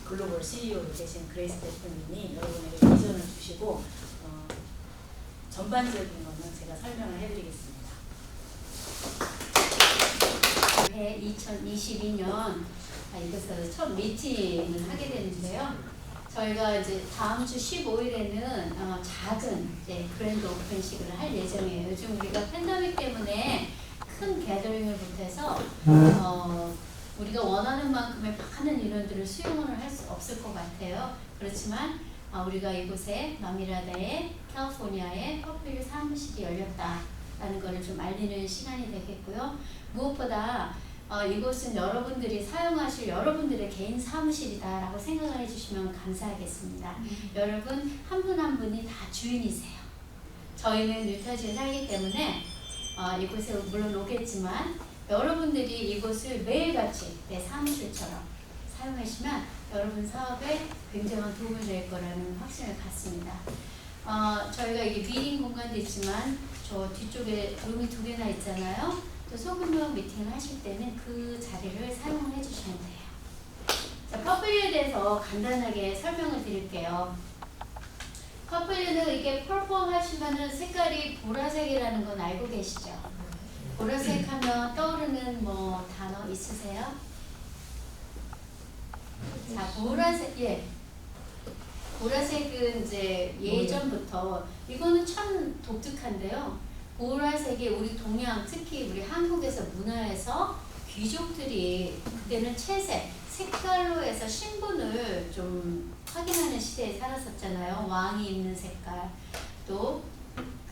글로벌 CEO로 계신 그레이스 대표님이 여러분에게 비전을 주시고 전반적인 거는 제가 설명을 해드리겠습니다. 2022년 이것을 첫 미팅을 하게 되는데요. 저희가 이제 다음 주 15일에는 작은 그랜드 오픈식을 할 예정이에요. 요즘 우리가 팬데믹 때문에 큰 게더링을 못해서 우리가 원하는 만큼의 많은 인원들을 수용을 할 수 없을 것 같아요. 그렇지만 우리가 이곳에 마미라다의 캘리포니아의 퍼플 사무실이 열렸다라는 것을 좀 알리는 시간이 되겠고요. 무엇보다 이곳은 여러분들이 사용하실 여러분들의 개인 사무실이다라고 생각을 해주시면 감사하겠습니다. 여러분 한 분 한 분이 다 주인이세요. 저희는 뉴터지에 살기 때문에 이곳에 물론 오겠지만 여러분들이 이곳을 매일같이 내 사무실처럼 사용하시면 여러분 사업에 굉장한 도움이 될 거라는 확신을 갖습니다. 저희가 이게 미팅 공간도 있지만 저 뒤쪽에 룸이 2개나 있잖아요. 또 소규모 미팅을 하실 때는 그 자리를 사용을 해주시면 돼요. 자, 퍼플유에 대해서 간단하게 설명을 드릴게요. 퍼플유는 이게 펄펄 하시면은 색깔이 보라색이라는 건 알고 계시죠? 보라색 하면 떠오르는 단어 있으세요? 자, 보라색, 보라색은 이제 예전부터, 이거는 참 독특한데요. 보라색이 우리 동양, 특히 우리 한국에서 문화에서 귀족들이 그때는 채색, 색깔로 해서 신분을 좀 확인하는 시대에 살았었잖아요. 왕이 입는 색깔, 또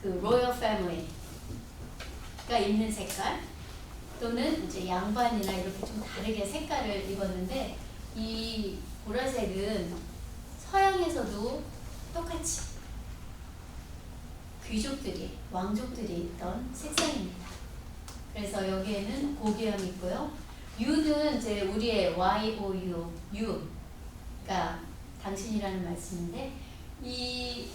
그 로열 패밀리가 입는 색깔, 또는 이제 양반이나 이렇게 좀 다르게 색깔을 입었는데, 이 보라색은 서양에서도 똑같이 귀족들이, 왕족들이 입던 색상입니다. 그래서 여기에는 고귀함이 있고요. U는 이제 우리의 YOU, U가 당신이라는 말씀인데, 이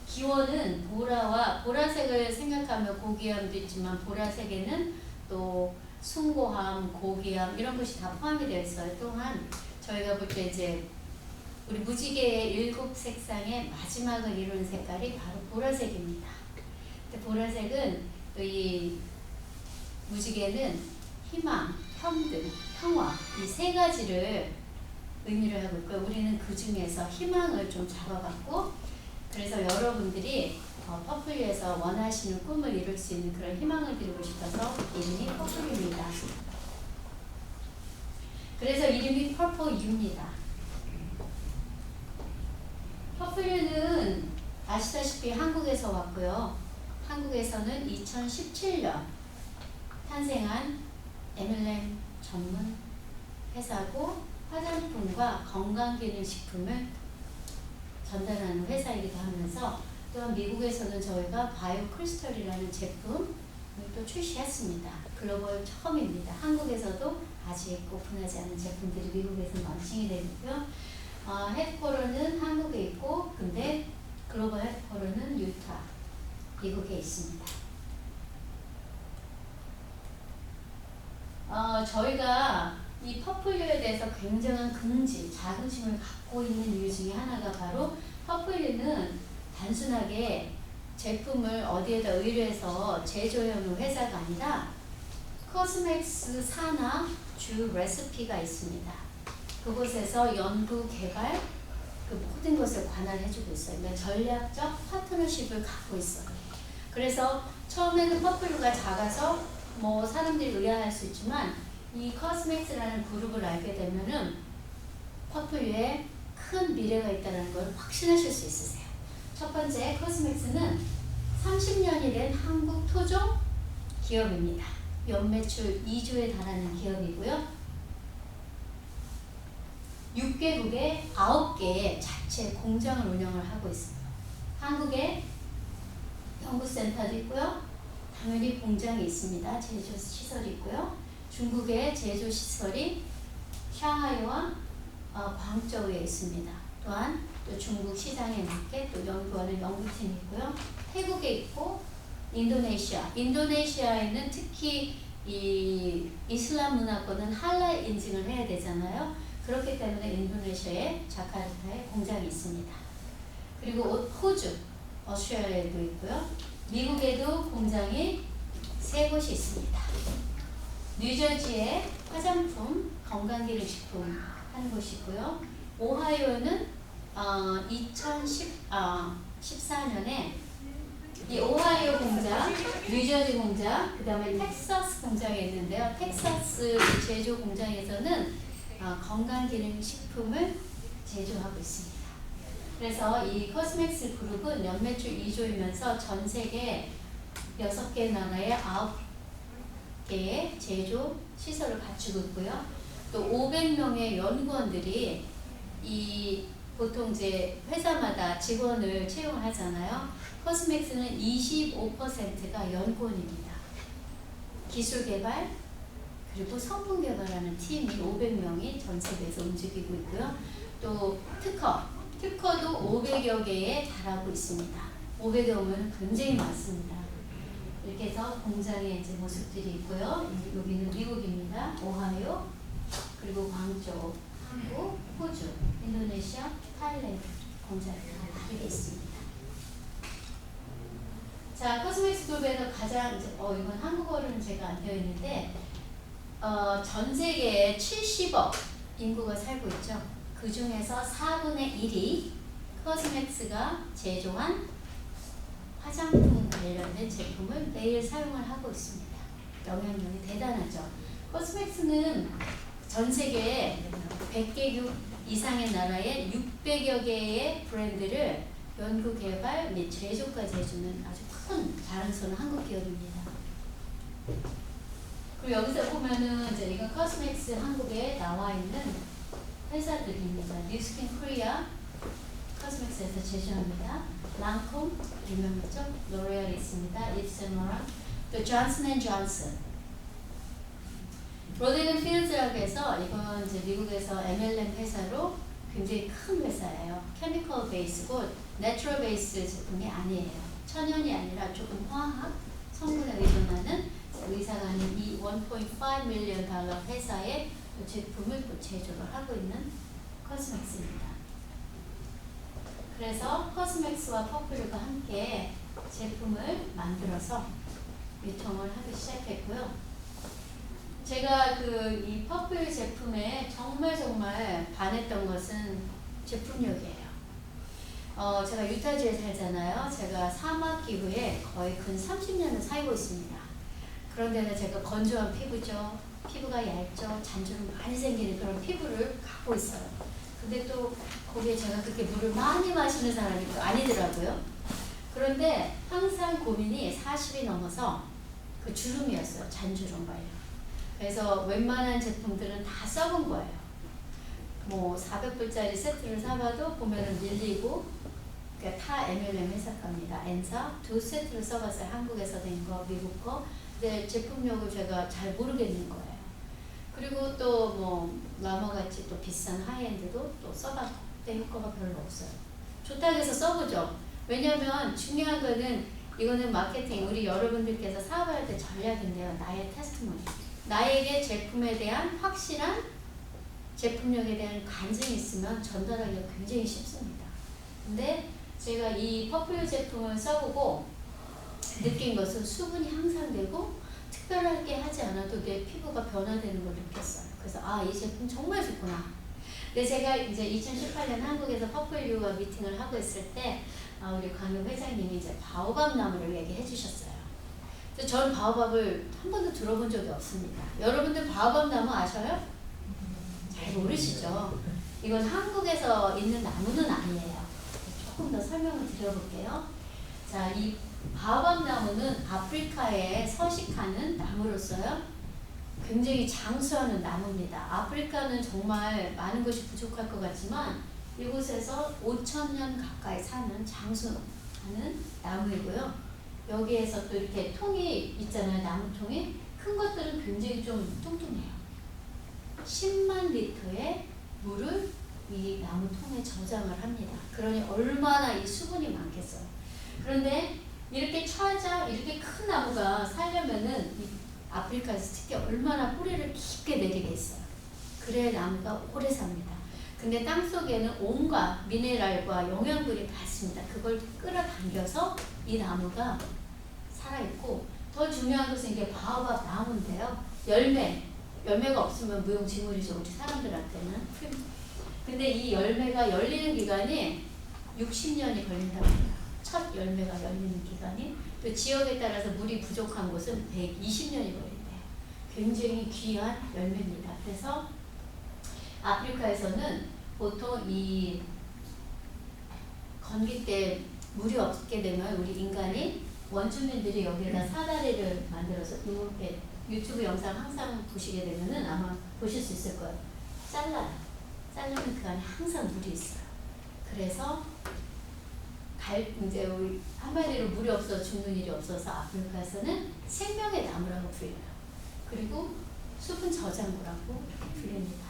기원은 보라색을 생각하면 고귀함도 있지만 보라색에는 또 숭고함, 고귀함 이런 것이 다 포함이 되어 있어요. 또한 저희가 볼 때 이제 우리 무지개의 7색상의 마지막을 이루는 색깔이 바로 보라색입니다. 근데 보라색은 이 무지개는 희망, 평등, 평화 이 3가지를 의미를 하고 있고요. 우리는 그 중에서 희망을 좀 잡아봤고, 그래서 여러분들이 퍼플유에서 원하시는 꿈을 이룰 수 있는 그런 희망을 드리고 싶어서 이름이 퍼플유입니다. 그래서 이름이 퍼플유입니다. 퍼플유는 아시다시피 한국에서 왔고요. 한국에서는 2017년 탄생한 MLM 전문 회사고, 화장품과 건강기능식품을 전달하는 회사이기도 하면서, 또한 미국에서는 저희가 바이오 크리스털이라는 제품을 또 출시했습니다. 글로벌 처음입니다. 한국에서도 아직 오픈하지 않은 제품들이 미국에서 런칭이 되고요. 헤드쿼터는 한국에 있고, 근데 글로벌 헤드쿼터는 유타, 미국에 있습니다. 저희가 이 퍼플유에 대해서 굉장한 자긍심을 갖고 있는 이유 중에 하나가 바로 퍼플유는 단순하게 제품을 어디에다 의뢰해서 제조해오는 회사가 아니라 코스메틱스 산하 주 레시피가 있습니다. 그곳에서 연구, 개발, 그 모든 것을 관할해주고 있어요. 그러니까 전략적 파트너십을 갖고 있어요. 그래서 처음에는 퍼플유가 작아서 사람들이 의아할 수 있지만, 이 코스메틱스라는 그룹을 알게 되면은 퍼플유에 큰 미래가 있다는 걸 확신하실 수 있으세요. 첫 번째, 코스메틱스는 30년이 된 한국 토종 기업입니다. 연매출 2조에 달하는 기업이고요. 6개국에 9개의 자체 공장을 운영을 하고 있습니다. 한국에 연구센터도 있고요. 당연히 공장이 있습니다. 제조 시설이 있고요. 중국의 제조 시설이 샹하이와 광저우에 있습니다. 또한 또 중국 시장에 맞게 또 연구하는 연구팀이 있고요. 태국에 있고, 인도네시아에는 특히 이 이슬람 문화권은 할랄 인증을 해야 되잖아요. 그렇기 때문에 인도네시아의 자카르타에 공장이 있습니다. 그리고 호주, 오스트레일리아에도 있고요. 미국에도 공장이 3곳이 있습니다. 뉴저지에 화장품, 건강기능식품 하는 곳이 있고요. 오하이오는 2014년에 이 오하이오 공장, 뉴저지 공장, 그 다음에 텍사스 공장이 있는데요. 텍사스 제조 공장에서는 건강기능식품을 제조하고 있습니다. 그래서 이 코스맥스 그룹은 연매출 2조이면서 전 세계 6개 나라에 9개의 제조 시설을 갖추고 있고요. 또 500명의 연구원들이 이 보통 이제 회사마다 직원을 채용을 하잖아요. 코스맥스는 25%가 연구원입니다. 기술 개발 그리고 성분 개발하는 팀이 500명이 전 세계에서 움직이고 있고요. 또 특허도 500여 개에 달하고 있습니다. 500여 개면 굉장히 많습니다. 이렇게 해서 공장의 이제 모습들이 있고요. 여기는 미국입니다. 오하이오, 그리고 광저우, 한국, 호주, 인도네시아, 타일랜드 공장이 다르게 있습니다. 자, 코스맥스 그룹에서 가장 이건 한국어로는 제가 안 되어 있는데 전 세계에 70억 인구가 살고 있죠. 그 중에서 4분의 1이 코스맥스가 제조한 화장품 관련된 제품을 매일 사용을 하고 있습니다. 영향력이 대단하죠. 코스맥스는 전 세계에 100개 이상의 나라에 600여 개의 브랜드를 연구 개발 및 제조까지 해주는 아주 큰 자랑스러운 한국 기업입니다. 그리고 여기서 보면은 이제 이건 코스맥스 한국에 나와 있는 회사들입니다. 뉴스킨 코리아 코스맥스에서 제조합니다. 랑콤 유명하죠? 로레알이 있습니다. 입센로랑 또 존슨 앤 존슨. 로데는 필즈라고 해서 이건 이제 미국에서 MLM 회사로 굉장히 큰 회사예요. 케미컬 베이스고 내추럴 베이스 제품이 아니에요. 천연이 아니라 조금 화학 성분에 의존하는 의사가 아닌 이 1.5 밀리언 달러 회사의 제품을 또 제조를 하고 있는 코스맥스입니다. 그래서 코스맥스와 퍼플과 함께 제품을 만들어서 유통을 하기 시작했고요. 제가 이 퍼플 제품에 정말 반했던 것은 제품력이에요. 제가 유타주에 살잖아요. 제가 사막 기후에 거의 근 30년을 살고 있습니다. 그런데는 제가 건조한 피부죠. 피부가 얇죠. 잔주름 많이 생기는 그런 피부를 갖고 있어요. 근데 또 거기에 제가 그렇게 물을 많이 마시는 사람이 또 아니더라고요. 그런데 항상 고민이 40이 넘어서 그 주름이었어요. 잔주름 관련. 그래서 웬만한 제품들은 다 썩은 거예요. 뭐 400불짜리 세트를 사봐도 보면은 밀리고, 그러니까 타 MLM 회사 겁니다. N사 2세트를 써봤어요. 한국에서 된 거, 미국 거. 근데 제품력을 제가 잘 모르겠는 거예요. 그리고 또 뭐 라머같이 또 비싼 하이엔드도 또 써봤고 그때 효과가 별로 없어요. 좋다고 해서 써보죠. 왜냐면 중요한 거는 이거는 마케팅, 우리 여러분들께서 사업할 때 전략인데요. 나의 테스트모니. 나에게 제품에 대한 확실한 제품력에 대한 간증이 있으면 전달하기가 굉장히 쉽습니다. 근데 제가 이 퍼플 제품을 써보고 느낀 것은 수분이 향상되고 특별하게 하지 않아도 내 피부가 변화되는 걸 느꼈어요. 그래서 이 제품 정말 좋구나. 근데 제가 이제 2018년 한국에서 퍼플유와 미팅을 하고 있을 때 우리 강유 회장님이 이제 바오밥 나무를 얘기해 주셨어요. 저는 바오밥을 한 번도 들어본 적이 없습니다. 여러분들 바오밥 나무 아셔요? 잘 모르시죠? 이건 한국에서 있는 나무는 아니에요. 조금 더 설명을 드려볼게요. 자, 이 바오밥 나무는 아프리카에 서식하는 나무로서요. 굉장히 장수하는 나무입니다. 아프리카는 정말 많은 것이 부족할 것 같지만 이곳에서 5,000년 가까이 사는 장수하는 나무이고요. 여기에서 또 이렇게 통이 있잖아요. 나무통이. 큰 것들은 굉장히 좀 뚱뚱해요. 10만 리터의 물을 이 나무통에 저장을 합니다. 그러니 얼마나 이 수분이 많겠어요. 그런데 이렇게 이렇게 큰 나무가 살려면은 이 아프리카에서 특히 얼마나 뿌리를 깊게 내리겠어요. 그래야 나무가 오래 삽니다. 근데 땅속에는 온갖 미네랄과 영양분이 많습니다. 그걸 끌어당겨서 이 나무가 살아있고, 더 중요한 것은 이게 바오밥 나무인데요. 열매가 없으면 무용지물이죠, 우리 사람들한테는. 근데 이 열매가 열리는 기간이 60년이 걸린다고 합니다. 첫 열매가 열리는 기간이. 또 지역에 따라서 물이 부족한 곳은 120년이 걸린대요. 굉장히 귀한 열매입니다. 그래서 아프리카에서는 보통 이 건기 때 물이 없게 되면 우리 인간이 원주민들이 여기에다 사다리를 만들어서 이렇게 유튜브 영상 항상 보시게 되면은 아마 보실 수 있을 거예요. 자르면 그 안에 항상 물이 있어요. 그래서 이제 우리 한마디로 물이 없어 죽는 일이 없어서 아프리카에서는 생명의 나무라고 불려요. 그리고 숲은 저장고라고 불립니다.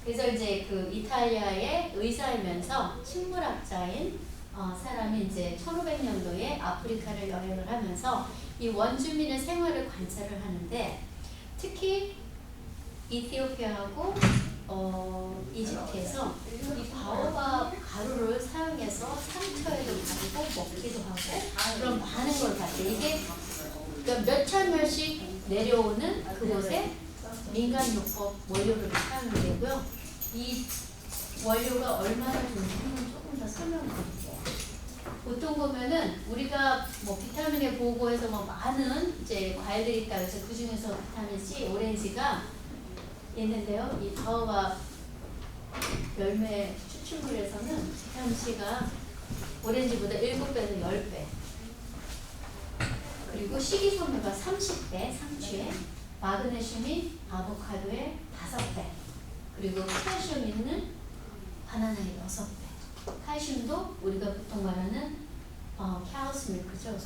그래서 이제 그 이탈리아의 의사이면서 식물학자인 사람이 이제 1500년도에 아프리카를 여행을 하면서 이 원주민의 생활을 관찰을 하는데, 특히 이티오피아하고 이집트에서 이 바오밥 가루를 사용해서 상처에도 바르고 먹기도 하고 그런 많은 걸 봤어요. 이게 그러니까 몇천 년씩 내려오는 그곳에 민간요법 원료를 사용되고요. 이 원료가 얼마나 좋은지는 조금 더 설명드릴게요. 보통 보면은 우리가 뭐 비타민에 보고해서 뭐 많은 이제 과일들이 있다 그래서 그 중에서 비타민 C, 오렌지가 있는데요. 이 바오밥 열매 추출물에서는 비타민 C가 오렌지보다 7배에서 10배. 그리고 식이섬유가 30배 상추에, 마그네슘이 아보카도의 5배, 그리고 칼슘 있는 바나나의 6배. 칼슘도 우리가 보통 말하는 카우스 밀크죠.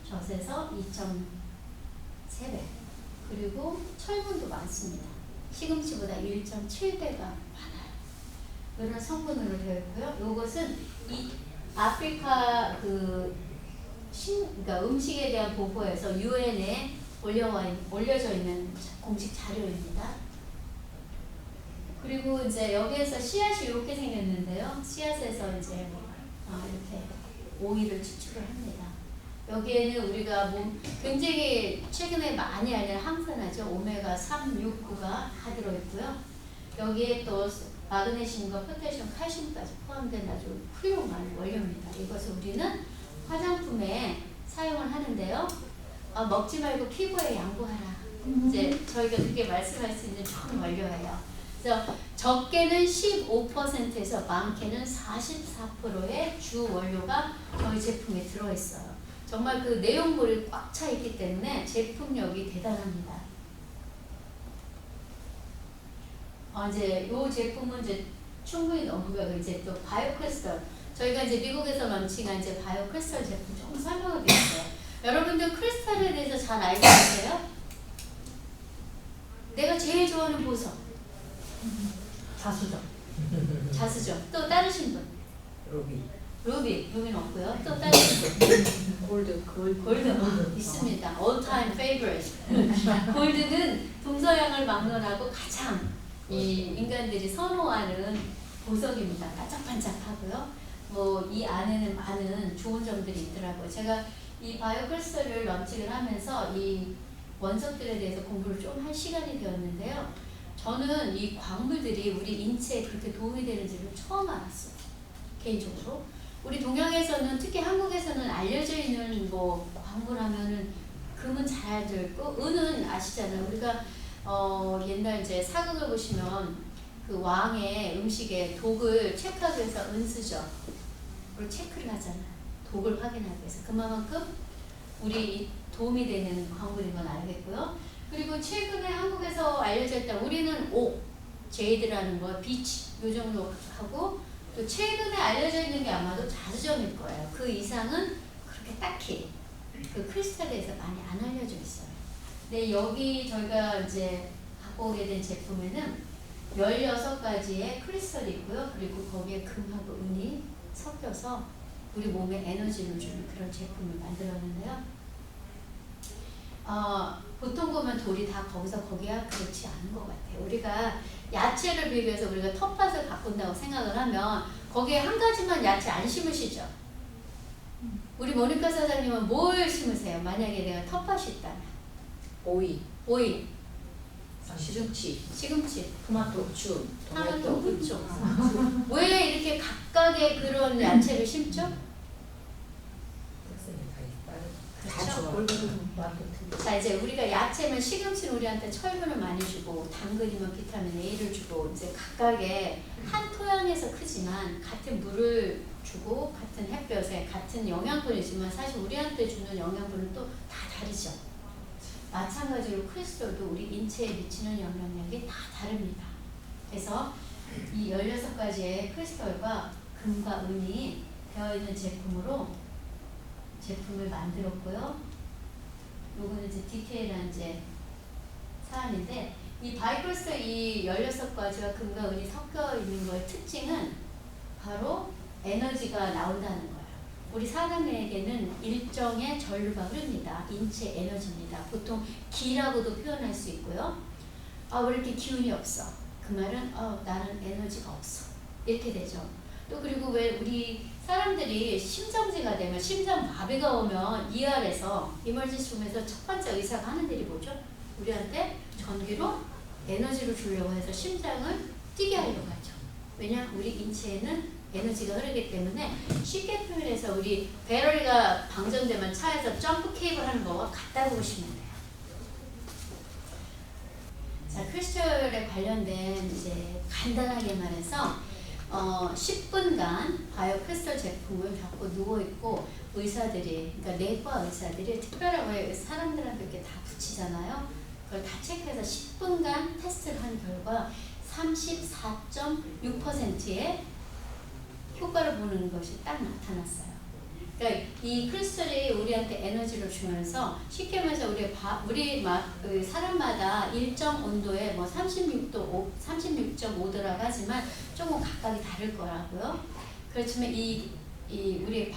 소젖에서 2.3배. 그리고 철분도 많습니다. 시금치보다 1.7배가 많아요. 이런 성분으로 되어 있고요. 이것은 이 아프리카 그러니까 음식에 대한 보고에서 유엔에 올려져 있는 공식 자료입니다. 그리고 이제 여기에서 씨앗이 이렇게 생겼는데요. 씨앗에서 이제 이렇게 오일을 추출을 합니다. 여기에는 우리가 굉장히 최근에 많이 알려진 항산화죠. 오메가 3, 6, 9가 다 들어있고요. 여기에 또 마그네슘과 포타슘, 칼슘까지 포함된 아주 훌륭한 원료입니다. 이것을 우리는 화장품에 사용을 하는데요. 먹지 말고 피부에 양보하라. 이제 저희가 그렇게 말씀할 수 있는 좋은 원료예요. 그래서 적게는 15%에서 많게는 44%의 주 원료가 저희 제품에 들어있어요. 정말 그 내용물이 꽉 차 있기 때문에 제품력이 대단합니다. 이제 이 제품은 이제 충분히 넘어가고 이제 또 바이오 크리스탈. 저희가 이제 미국에서 런칭한 이제 바이오 크리스탈 제품 조금 설명을 드릴게요. 여러분들 크리스탈에 대해서 잘 알고 계세요? 내가 제일 좋아하는 보석. 자수죠. 또 다르신 분? 루비는 없고요. 또 다르신 분? 골드 있습니다. All time favorite. 골드는 동서양을 막론하고 가장 이 인간들이 선호하는 보석입니다. 반짝반짝하고요. 뭐 이 안에는 많은 좋은 점들이 있더라고요. 제가 이 바이오 크리스탈을 런칭을 하면서 이 원석들에 대해서 공부를 좀 할 시간이 되었는데요. 저는 이 광물들이 우리 인체에 그렇게 도움이 되는지를 처음 알았어요. 개인적으로. 우리 동양에서는, 특히 한국에서는 알려져 있는 뭐 광물하면은 금은 잘 알죠 있고, 은은 아시잖아요. 우리가 옛날 이제 사극을 보시면 그 왕의 음식에 독을 체크하기 위해서 은 쓰죠. 그걸 체크를 하잖아요. 독을 확인하기 위해서. 그만큼 우리 도움이 되는 광물인 건 알겠고요. 그리고 최근에 한국에서 알려져 있다. 우리는 옥, 제이드라는 거, 비치 요 정도 하고, 또 최근에 알려져 있는 게 아마도 자수정일 거예요. 그 이상은 그렇게 딱히 그 크리스탈에 대해서 많이 안 알려져 있어요. 근데 여기 저희가 이제 갖고 오게 된 제품에는 16가지의 크리스탈이 있고요. 그리고 거기에 금하고 은이 섞여서 우리 몸에 에너지를 주는 그런 제품을 만들었는데요. 보통 보면 돌이 다 거기서 거기야 그렇지 않은 것 같아요. 우리가 야채를 비교해서 우리가 텃밭을 가꾼다고 생각을 하면 거기에 한 가지만 야채 안 심으시죠? 우리 모니카 사장님은 뭘 심으세요? 만약에 내가 텃밭이 있다면 오이, 오이, 시금치, 시금치, 토마토, 고추, 토마토, 그렇죠. 왜 이렇게 각각의 그런 야채를 심죠? 다 그렇죠. 좋아. 자, 이제 우리가 야채면 시금치는 우리한테 철분을 많이 주고 당근이면 비타민 A를 주고 이제 각각의 한 토양에서 크지만 같은 물을 주고 같은 햇볕에 같은 영양분이지만 사실 우리한테 주는 영양분은 또 다 다르죠. 마찬가지로 크리스탈도 우리 인체에 미치는 영향력이 다 다릅니다. 그래서 이 16가지의 크리스탈과 금과 은이 되어 있는 제품을 만들었고요. 요거는 이제 디테일한 이제 사안인데 이 바이크리스탈 이 16가지와 금과 은이 섞여 있는 거의 특징은 바로 에너지가 나온다는 거예요. 우리 사람에게는 일정의 전류가 흐릅니다. 인체 에너지입니다. 보통 기라고도 표현할 수 있고요. 왜 이렇게 기운이 없어? 그 말은 나는 에너지가 없어. 이렇게 되죠. 또 그리고 왜 우리 사람들이 심정지가 되면 심장마비가 오면 ER에서 이머전시룸에서 첫 번째 의사가 하는 일이 뭐죠? 우리한테 전기로 에너지를 주려고 해서 심장을 뛰게 하려고 하죠. 왜냐? 우리 인체에는 에너지가 흐르기 때문에 쉽게 표현해서 우리 배터리가 방전되면 차에서 점프 케이블 하는 거와 같다고 보시면 돼요. 자, 크리스탈에 관련된 이제 간단하게 말해서 10분간 바이오 크리스탈 제품을 갖고 누워있고 의사들이, 그러니까 내과 의사들이 특별하고 사람들한테 이렇게 다 붙이잖아요. 그걸 다 체크해서 10분간 테스트를 한 결과 34.6%의 효과를 보는 것이 딱 나타났어요. 그러니까 이 크리스탈이 우리한테 에너지를 주면서 쉽게 말해서 우리 사람마다 일정 온도에 뭐 36도, 36.5도라고 하지만 조금 각각이 다를 거라고요. 그렇지만 이 우리의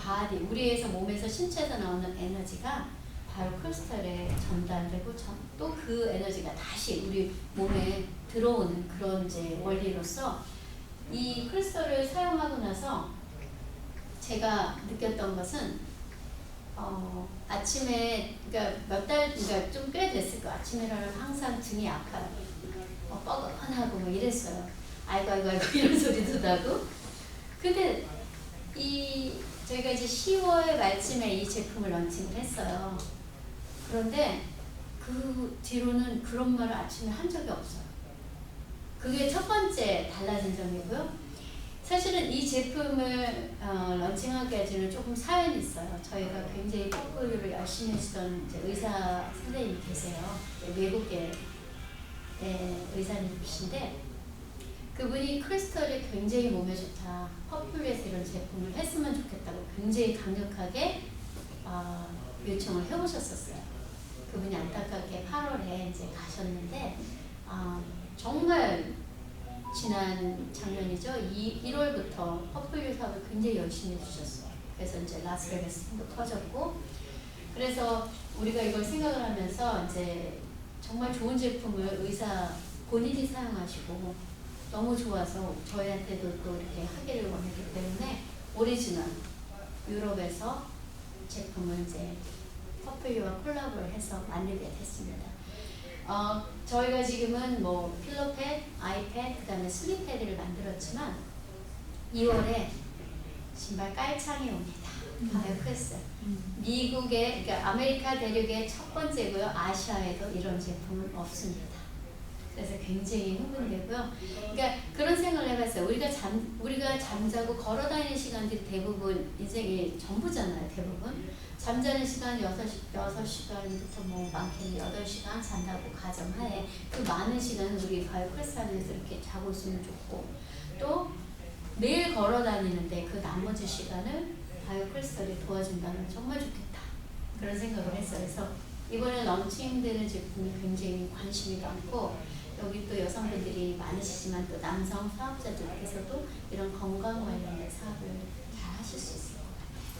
우리에서 몸에서 신체에서 나오는 에너지가 바로 크리스탈에 전달되고 또 그 에너지가 다시 우리 몸에 들어오는 그런 이제 원리로서 이 크리스탈을 사용하고 나서 제가 느꼈던 것은 아침에 그러니까 좀 꽤 됐을 거예요. 아침에 일어나면 항상 등이 아파요. 뻐근하고 뭐 이랬어요. 아이고 이런 소리도 나고. 근데 저희가 이제 10월 말쯤에 이 제품을 런칭을 했어요. 그런데 그 뒤로는 그런 말을 아침에 한 적이 없어요. 그게 첫 번째 달라진 점이고요. 사실은 이 제품을 런칭하기까지는 조금 사연이 있어요. 저희가 굉장히 포크를 열심히 하시던 이제 의사 선생님이 계세요. 외국의 의사님이신데 그분이 크리스탈이 굉장히 몸에 좋다. 퍼플리에서 이런 제품을 했으면 좋겠다고 굉장히 강력하게 요청을 해오셨었어요. 그분이 안타깝게 8월에 이제 가셨는데 정말 지난 작년이죠. 1월부터 퍼플유 사업을 굉장히 열심히 해주셨어요. 그래서 이제 라스베가스도 터졌고, 그래서 우리가 이걸 생각을 하면서 이제 정말 좋은 제품을 의사 본인이 사용하시고 너무 좋아서 저희한테도 또 이렇게 하기를 원했기 때문에 오리지널 유럽에서 제품을 이제 퍼플유와 콜라보를 해서 만들게 됐습니다. 저희가 지금은 뭐 필로패드, 아이패드, 그 다음에 슬립패드를 만들었지만 2월에 신발 깔창이 옵니다. 바이오 크리스탈. 미국의, 그러니까 아메리카 대륙의 첫 번째고요. 아시아에도 이런 제품은 없습니다. 그래서 굉장히 흥분되고요. 그러니까 그런 생각을 해봤어요. 우리가 잠자고 걸어다니는 시간들이 대부분 인생의 전부잖아요. 대부분. 잠자는 시간 6시간부터 뭐 많게는 8시간 잔다고 가정하에 그 많은 시간은 우리 바이오 크리스탈에서 이렇게 자고 있으면 좋고 또 매일 걸어다니는데 그 나머지 시간을 바이오 크리스탈이 도와준다면 정말 좋겠다. 그런 생각을 했어요. 그래서 이번에 런칭되는 제품이 굉장히 관심이 많고 여기 또 여성분들이 많으시지만 또 남성 사업자들께서도 이런 건강 관련된 사업을 잘 하실 수 있어요.